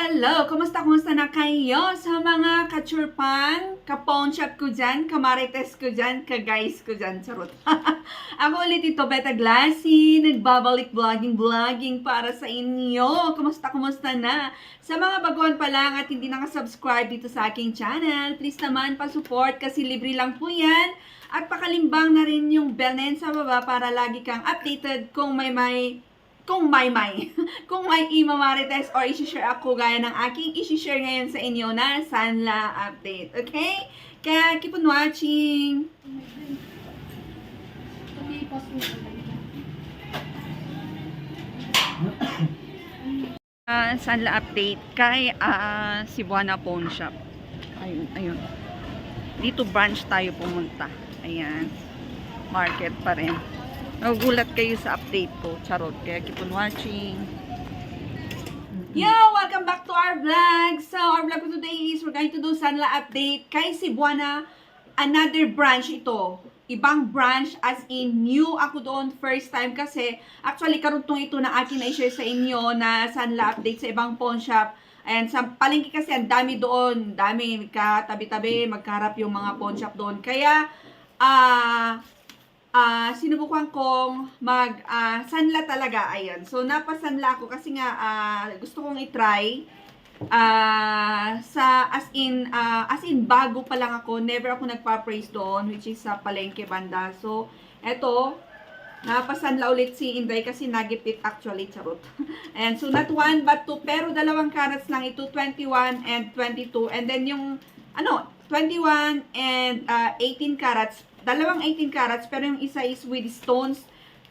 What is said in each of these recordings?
Hello! Kumusta na kayo sa mga kachurpan, ka-pawn shop ko dyan, ka-marites ko dyan, ka-guys ko dyan, charot. Ako ulit ito, Beta Glassy, nagbabalik vlogging para sa inyo. Kumusta na? Sa mga baguhan pa lang at hindi nakasubscribe dito sa aking channel, please naman pa-support kasi libre lang po yan. At pakalimbang na rin yung bell na yan sa baba para lagi kang updated kung may kung may i-marites or i-share ako gaya ng aking i-share ngayon sa inyo na Sanla update. Okay? Kaya keep on watching. Sanla update kay Cebuana Pawn Shop. Ayun. Dito branch tayo pumunta. Ayan. Market pa rin. Nagugulat kayo sa update ko. Charot. Kaya keep on watching. Yo! Welcome back to our vlog. So, our vlog for today is we're going to do Sanla update kay Cebuana. Another branch ito. Ibang branch as in new ako doon first time kasi actually karugtong ito na akin na i-share sa inyo na Sanla update sa ibang pawn shop. And sa palengke kasi ang dami doon. Dami. Magkatabi-tabi. Magkaharap yung mga pawn shop doon. Kaya, sinubukan kong Sanla talaga, ayan. So, napasanla ako kasi nga, gusto kong itry. As in, bago pa lang ako, never ako nagpa-praise doon, which is sa palengke banda. So, eto, napasanla ulit si Inday kasi nagipit actually, charot. And so, not 1 but 2, pero 2 carats lang ito, 21 and 22. And then yung, 21 and 18 carats, 18 carats, pero yung isa is with stones.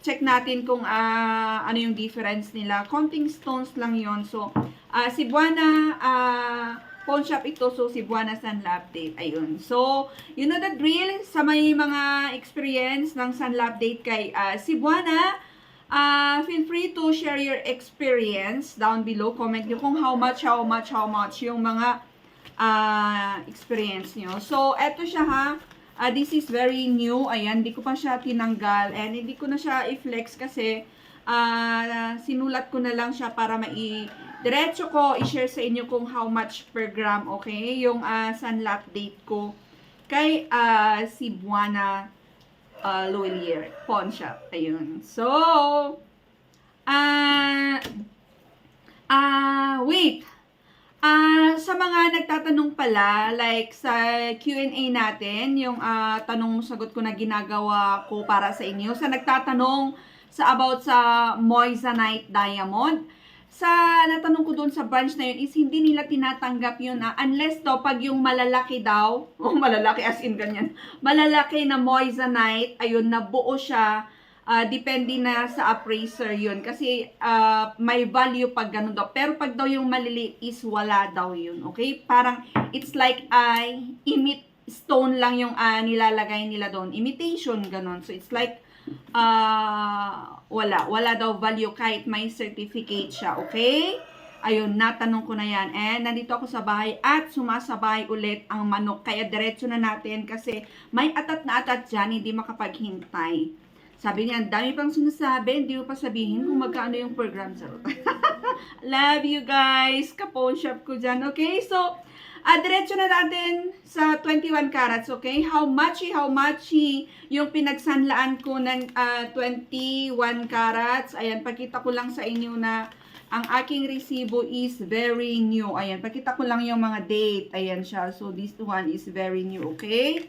Check natin kung ano yung difference nila. Konting stones lang yon. So, Cebuana pawn shop ito. So, Cebuana Sanla update. Ayun. So, you know the drill. Sa may mga experience ng Sanla update kay Cebuana, feel free to share your experience down below. Comment nyo kung how much yung mga experience nyo. So, eto siya ha. This is very new. Ayan, hindi ko pa siya tinanggal. And hindi ko na siya i-flex kasi sinulat ko na lang siya para diretso ko i-share sa inyo kung how much per gram. Okay? Yung Sanla update ko kay Cebuana Loelier Pawn Shop. Ayun. So, wait. Sa mga nagtatanong pala, like sa Q&A natin, yung tanong-sagot ko na ginagawa ko para sa inyo, sa nagtatanong about sa Moissanite Diamond, natanong ko doon sa branch na yun is hindi nila tinatanggap yun unless daw pag yung malalaki daw, malalaki as in ganyan, malalaki na Moissanite, ayun, nabuo siya. Depende na sa appraiser yun. Kasi may value pag ganun daw. Pero pag daw yung maliliit is wala daw yun. Okay? Parang it's like imit stone lang yung nilalagay nila doon. Imitation, ganun. So it's like wala daw value kahit may certificate siya. Okay? Ayun, natanong ko na yan. And nandito ako sa bahay at sumasabay ulit ang manok. Kaya diretso na natin kasi may atat na atat dyan, hindi makapaghintay. Sabi niya, dami pang sinasabi, hindi mo pa sabihin kung magkano yung program. Love you guys, ka-pawn shop ko dyan, okay? So, diretso na natin sa 21 carats, okay? How much yung pinagsanlaan ko ng 21 carats. Ayan, pakita ko lang sa inyo na ang aking resibo is very new. Ayan, pakita ko lang yung mga date. Ayan siya. So, this one is very new, okay?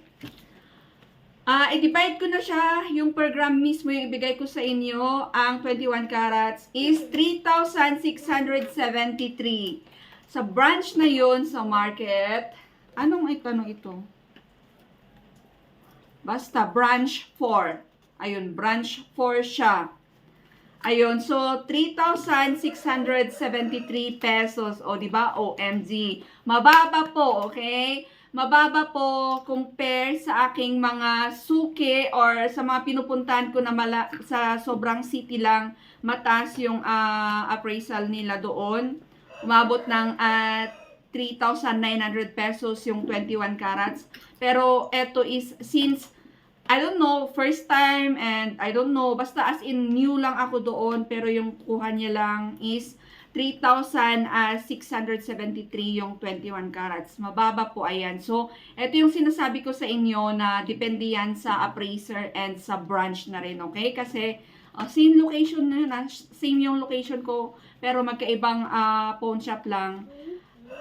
I-divide ko na siya, yung per gram mismo yung ibigay ko sa inyo, ang 21 carats is 3,673. Sa branch na yun sa market, anong itanong ito? Basta, branch 4. Ayun, branch 4 siya. Ayun, so 3,673 pesos. O, diba? OMG. Mababa po, okay? Mababa po compare sa aking mga suki or sa mga pinupuntahan ko na sa sobrang city lang, mataas yung appraisal nila doon. Umabot ng 3,900 pesos yung 21 carats. Pero eto is since I don't know, first time and I don't know, basta as in new lang ako doon pero yung kuha niya lang is 3,673 yung 21 carats. Mababa po, ayan. So, ito yung sinasabi ko sa inyo na depende yan sa appraiser and sa branch na rin, okay? Kasi, same location na yun, same yung location ko, pero magkaibang pawn shop lang.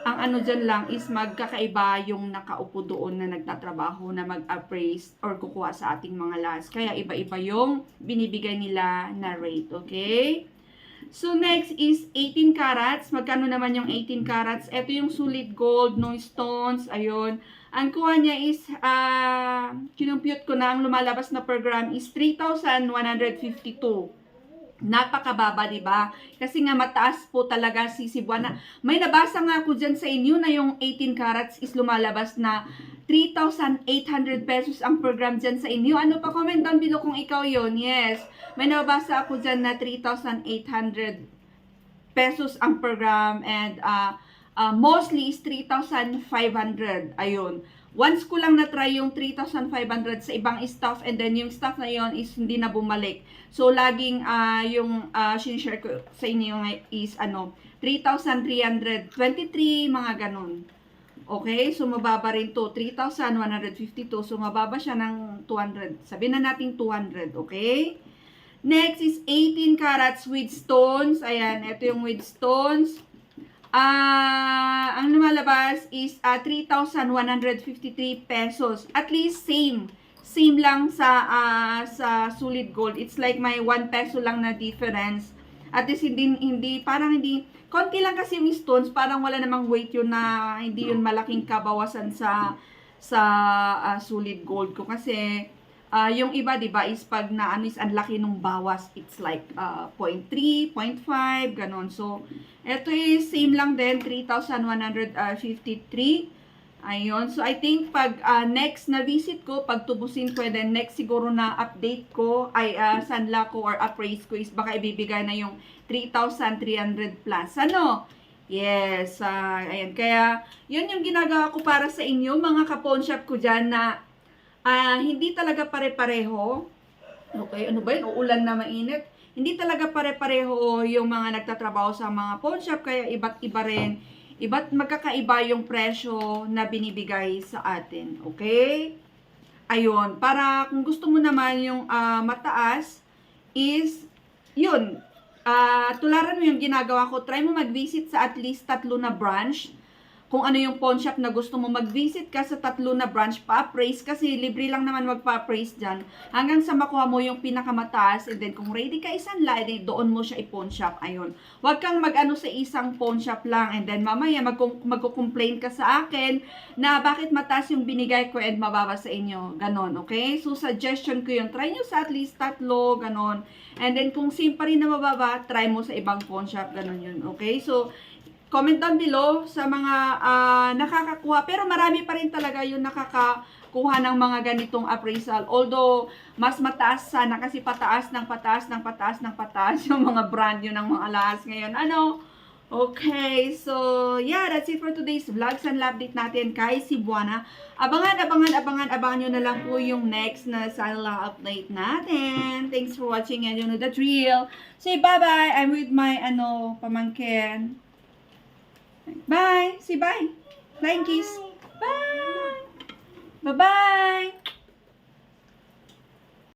Ang ano dyan lang is magkakaiba yung nakaupo doon na nagtatrabaho na mag-appraise or kukuha sa ating mga lots. Kaya iba-iba yung binibigay nila na rate, okay? So, next is 18 carats. Magkano naman yung 18 carats? Ito yung solid gold, no stones. Ayun. Ang kuha niya is, kinumpute ko na, ang lumalabas na per gram is 3,152. Napakababa, di ba? Kasi nga mataas po talaga si Cebuana. May nabasa nga ako dyan sa inyo na yung 18 carats is lumalabas na 3,800 pesos ang per gram dyan sa inyo. Ano pa, comment down below kung ikaw yon. Yes. May nabasa ako dyan na 3,800 pesos ang per gram and mostly is 3,500. Ayun. Once ko lang na-try yung 3,500 sa ibang stuff and then yung stuff na yon is hindi na bumalik. So, laging yung sinishare ko sa inyo is 3,323, mga ganun. Okay? So, mababa rin to. 3,152. So, mababa siya ng 200. Sabihin na natin 200. Okay? Next is 18 carats with stones. Ayan, ito yung with stones. Ang lumalabas is 3,153 pesos. At least same. Same lang sa solid gold. It's like may 1 peso lang na difference. At least hindi parang hindi konti lang kasi yung stones, parang wala namang weight yun na hindi yun malaking kabawasan sa solid gold ko kasi yung iba, di ba, is pag na ano is ang laki nung bawas, it's like 0.3, 0.5, ganon. So, ito is same lang din, 3,153. Ayun. So, I think pag next na visit ko, pag tubusin ko, then next siguro na update ko, ay sanla ko or appraise ko is baka ibibigay na yung 3,300 plus. Ano? Yes. Ayan. Kaya, yun yung ginagawa ko para sa inyo, mga ka-pawn shop ko dyan na hindi talaga pare-pareho. Okay, ano ba yun? Uulan na mainit. Hindi talaga pare-pareho yung mga nagtatrabaho sa mga pawn shop, kaya iba't iba rin. Iba't magkakaiba yung presyo na binibigay sa atin. Okay? Ayun. Para kung gusto mo naman yung mataas, is, yun. Tularan mo yung ginagawa ko. Try mo mag-visit sa at least 3 na branch. Kung ano yung pawn shop na gusto mo, mag-visit ka sa 3 na branch pa-appraise kasi libre lang naman magpa-appraise dyan hanggang sa makuha mo yung pinakamataas and then kung ready ka isanla, then doon mo siya i-pawn shop. Ayun. Huwag kang mag-ano sa isang pawn shop lang and then mamaya magko-complain ka sa akin na bakit mataas yung binigay ko and mababa sa inyo. Ganon, okay? So, suggestion ko yun. Try nyo sa at least 3, ganon. And then kung same pa rin na mababa, try mo sa ibang pawn shop, ganon yun. Okay? So, comment down below sa mga nakakakuha. Pero marami pa rin talaga yung nakakakuha ng mga ganitong appraisal. Although, mas mataas sana kasi pataas ng pataas ng pataas ng pataas yung mga brand yun ng mga lahas ngayon. Ano? Okay, so yeah, that's it for today's vlogs and update natin kay Cebuana. Abangan nyo na lang po yung next na Sanla update natin. Thanks for watching and you know the drill. Say bye-bye. I'm with my pamangkin. Bye. Say bye. Flying kiss. Bye. Bye-bye.